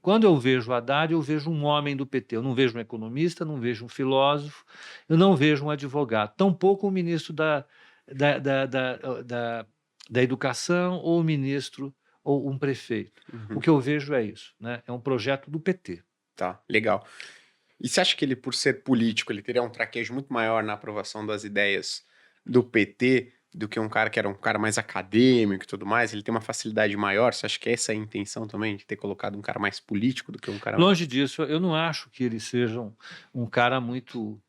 quando eu vejo o Haddad, eu vejo um homem do PT. Eu não vejo um economista, não vejo um filósofo, eu não vejo um advogado, tampouco um ministro da, da, da, da, da educação ou um ministro ou um prefeito. O Uhum. que eu vejo é isso, né? É um projeto do PT. Tá, legal. E você acha que ele, por ser político, ele teria um traquejo muito maior na aprovação das ideias do PT do que um cara que era um cara mais acadêmico e tudo mais? Ele tem uma facilidade maior? Você acha que essa é a intenção também, de ter colocado um cara mais político do que um cara... Longe disso, eu não acho que ele seja um cara muito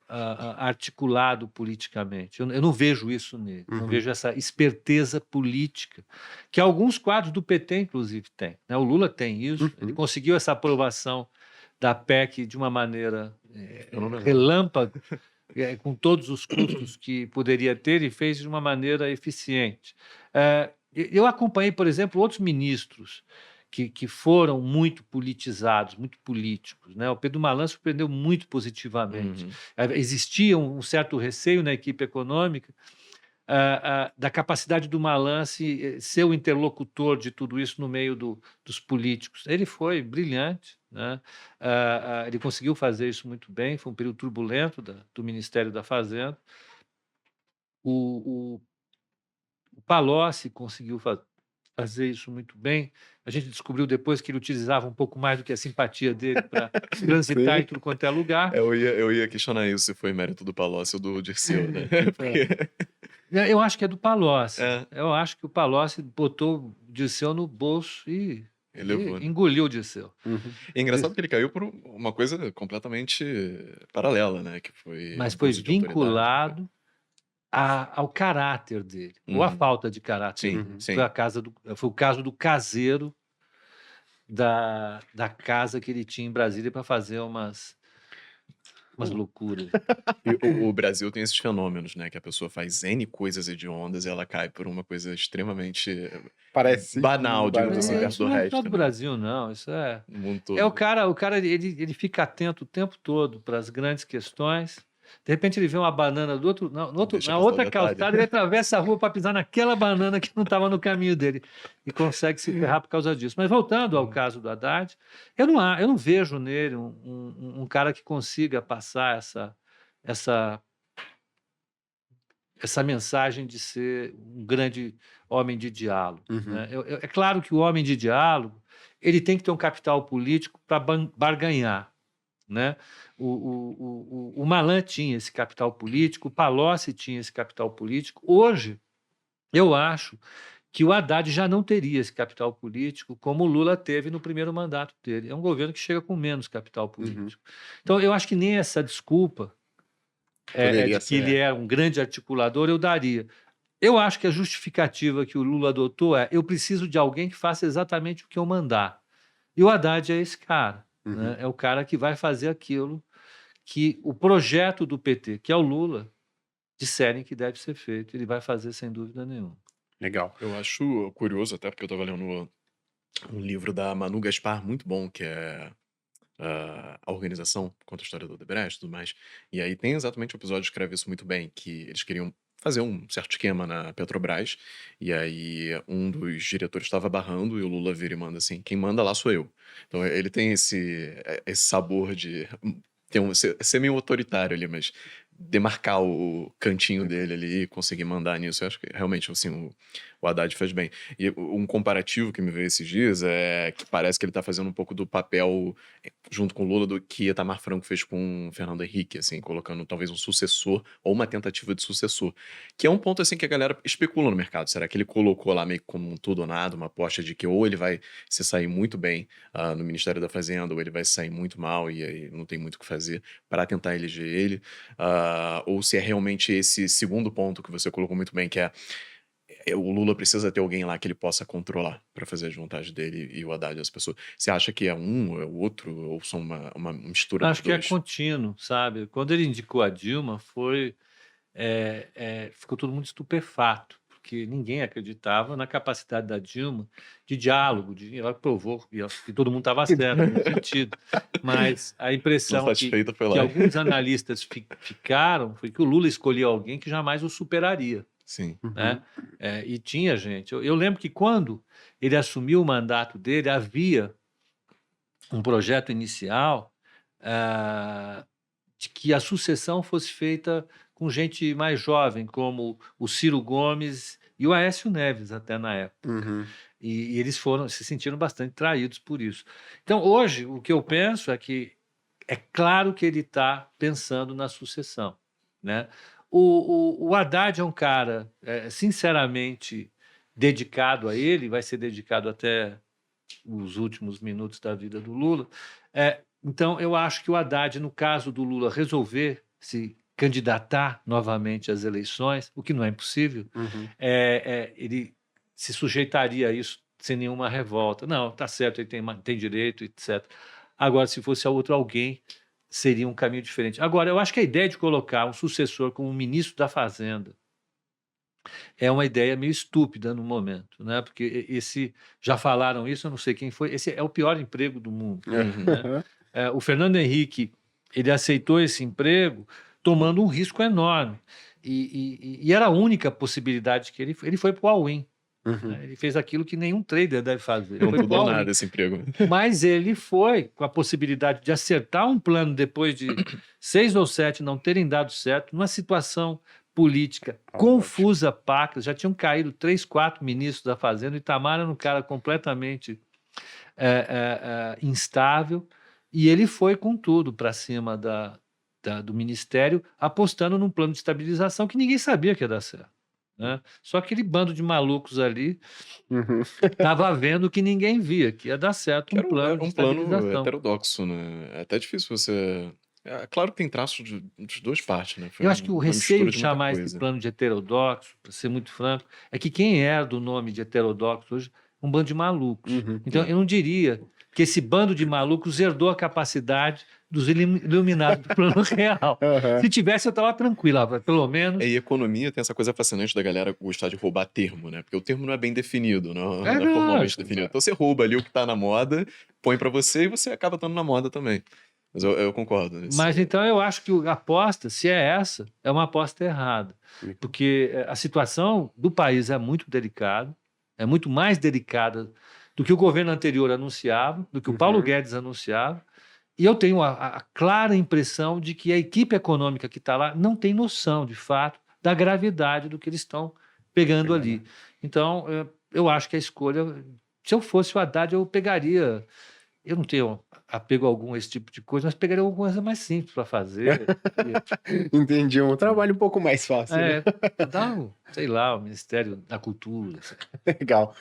articulado politicamente. Eu não vejo isso nele, não Uhum, vejo essa esperteza política, que alguns quadros do PT, inclusive, têm, né? O Lula tem isso, ele uhum. conseguiu essa aprovação da PEC de uma maneira Eu não lembro. relâmpago, com todos os custos que poderia ter, e fez de uma maneira eficiente. Eu acompanhei, por exemplo, outros ministros que foram muito politizados, muito políticos, né? O Pedro Malan surpreendeu muito positivamente. Uhum. Existia um certo receio na equipe econômica da capacidade do Malan ser o interlocutor de tudo isso no meio dos políticos. Ele foi brilhante, né? Ele conseguiu fazer isso muito bem, foi um período turbulento do Ministério da Fazenda. O Palocci conseguiu fazer isso muito bem. A gente descobriu depois que ele utilizava um pouco mais do que a simpatia dele para transitar Sim. em tudo quanto é lugar. Eu ia questionar isso, se foi mérito do Palocci ou do Dirceu, né? Porque... Eu acho que é do Palocci. É. Eu acho que o Palocci botou o Dirceu no bolso e Ele levou, né? engoliu o Dirceu. Uhum. É engraçado que ele caiu por uma coisa completamente paralela, né? Que foi Mas foi abuso de autoridade. vinculado ao caráter dele, ou à Uhum. falta de caráter Sim, dele. sim. Foi o caso do caseiro da casa que ele tinha em Brasília para fazer umas loucuras. E o Brasil tem esses fenômenos, né? Que a pessoa faz N coisas hediondas e ela cai por uma coisa extremamente Parece banal, digamos assim, perto Isso do não é resto, só do né? Brasil, não. Isso No mundo é o todo. cara ele fica atento o tempo todo para as grandes questões. De repente ele vê uma banana do outro, Deixa na passar o outra detalhe. calçada, ele atravessa a rua para pisar naquela banana que não estava no caminho dele e consegue se ferrar por causa disso. Mas voltando ao caso do Haddad, eu não vejo nele um cara que consiga passar essa mensagem de ser um grande homem de diálogo, Uhum. né? É claro que o homem de diálogo ele tem que ter um capital político para barganhar, né? O Malan tinha esse capital político, o Palocci tinha esse capital político. Hoje, eu acho que o Haddad já não teria esse capital político como o Lula teve no primeiro mandato dele. É um governo que chega com menos capital Uhum. político. Então, eu acho que nem essa desculpa Poderia de que ele ser. é um grande articulador eu daria. Eu acho que a justificativa que o Lula adotou é: eu preciso de alguém que faça exatamente o que eu mandar. E o Haddad é esse cara, Uhum. né? É o cara que vai fazer aquilo que o projeto do PT, que é o Lula, disserem que deve ser feito. Ele vai fazer sem dúvida nenhuma. Legal. Eu acho curioso, até porque eu tava lendo um livro da Manu Gaspar muito bom, que é a organização, conta a história do Odebrecht e tudo mais. E aí tem exatamente um episódio que escreve isso muito bem, que eles queriam fazer um certo esquema na Petrobras, e aí um dos diretores estava barrando e o Lula vira e manda assim: quem manda lá sou eu. Então ele tem esse sabor de ser meio autoritário ali, mas demarcar o cantinho dele ali e conseguir mandar nisso. Eu acho que realmente assim, o Haddad faz bem. E um comparativo que me veio esses dias é que parece que ele tá fazendo um pouco do papel, junto com o Lula, do que Itamar Franco fez com o Fernando Henrique, assim, colocando talvez um sucessor ou uma tentativa de sucessor. Que é um ponto, assim, que a galera especula no mercado. Será que ele colocou lá meio que como um tudo ou nada, uma aposta de que ou ele vai se sair muito bem no Ministério da Fazenda, ou ele vai se sair muito mal e aí não tem muito o que fazer para tentar eleger ele, ou se é realmente esse segundo ponto que você colocou muito bem, que é o Lula precisa ter alguém lá que ele possa controlar para fazer as vontades dele e o Haddad as pessoas. Você acha que é um, ou é o outro, ou são uma mistura dos Acho que é dois? contínuo, sabe? Quando ele indicou a Dilma, ficou todo mundo estupefato, porque ninguém acreditava na capacidade da Dilma de diálogo, ela provou que todo mundo estava certo nesse sentido. Mas a Não impressão satisfeita foi que lá. alguns analistas ficaram foi que o Lula escolheu alguém que jamais o superaria, Sim. né? E tinha gente. Eu lembro que quando ele assumiu o mandato dele, havia um projeto inicial de que a sucessão fosse feita com gente mais jovem, como o Ciro Gomes e o Aécio Neves, até na época. Uhum. E eles se sentiram bastante traídos por isso. Então, hoje, o que eu penso é que é claro que ele está pensando na sucessão, né? O Haddad é um cara, sinceramente, dedicado a ele, vai ser dedicado até os últimos minutos da vida do Lula. Então, eu acho que o Haddad, no caso do Lula, resolver se candidatar novamente às eleições, o que não é impossível, Uhum. ele se sujeitaria a isso sem nenhuma revolta. Não, tá certo, ele tem direito, etc. Agora, se fosse outro alguém, seria um caminho diferente. Agora, eu acho que a ideia de colocar um sucessor como ministro da Fazenda é uma ideia meio estúpida no momento, né? Porque já falaram isso, eu não sei quem foi, esse é o pior emprego do mundo. Uhum. O Fernando Henrique, ele aceitou esse emprego tomando um risco enorme. E era a única possibilidade que ele foi para o all-in. Uhum. Ele fez aquilo que nenhum trader deve fazer. Ele Não foi tudo pro ou all-in. nada esse emprego. Mas ele foi com a possibilidade de acertar um plano depois de 6 ou 7 não terem dado certo, numa situação política confusa, pacas. Já tinham caído 3, 4 ministros da Fazenda, e Itamar era um cara completamente instável, e ele foi com tudo para cima do Ministério, apostando num plano de estabilização que ninguém sabia que ia dar certo, né? Só aquele bando de malucos ali Uhum. estava vendo que ninguém via, que ia dar certo Era plano de um plano estabilização. heterodoxo, né? É até difícil você... claro que tem traços de duas partes, né? Foi Eu acho que o uma receio mistura de muita chamar esse coisa. plano de heterodoxo, para ser muito franco, é que quem herda o nome de heterodoxo hoje é um bando de malucos. Uhum. Então, eu não diria que esse bando de malucos herdou a capacidade dos iluminados do plano real. Uhum. Se tivesse, eu estava tranquilo, pelo menos. E economia tem essa coisa fascinante da galera gostar de roubar termo, né? Porque o termo não é bem definido, não é formalmente lógico. definido. Então você rouba ali o que tá na moda, põe pra você e você acaba estando na moda também. Mas eu concordo nisso. Mas então eu acho que a aposta, se é essa, é uma aposta errada. Porque a situação do país é muito delicada, é muito mais delicada do que o governo anterior anunciava, do que o Paulo Guedes anunciava. E eu tenho a clara impressão de que a equipe econômica que está lá não tem noção, de fato, da gravidade do que eles estão pegando ali. Então, eu acho que a escolha, se eu fosse o Haddad, eu pegaria. Eu não tenho apego algum a esse tipo de coisa, mas pegaria alguma coisa mais simples para fazer. Entendi, um trabalho um pouco mais fácil, né? Sei lá, o Ministério da Cultura. Legal.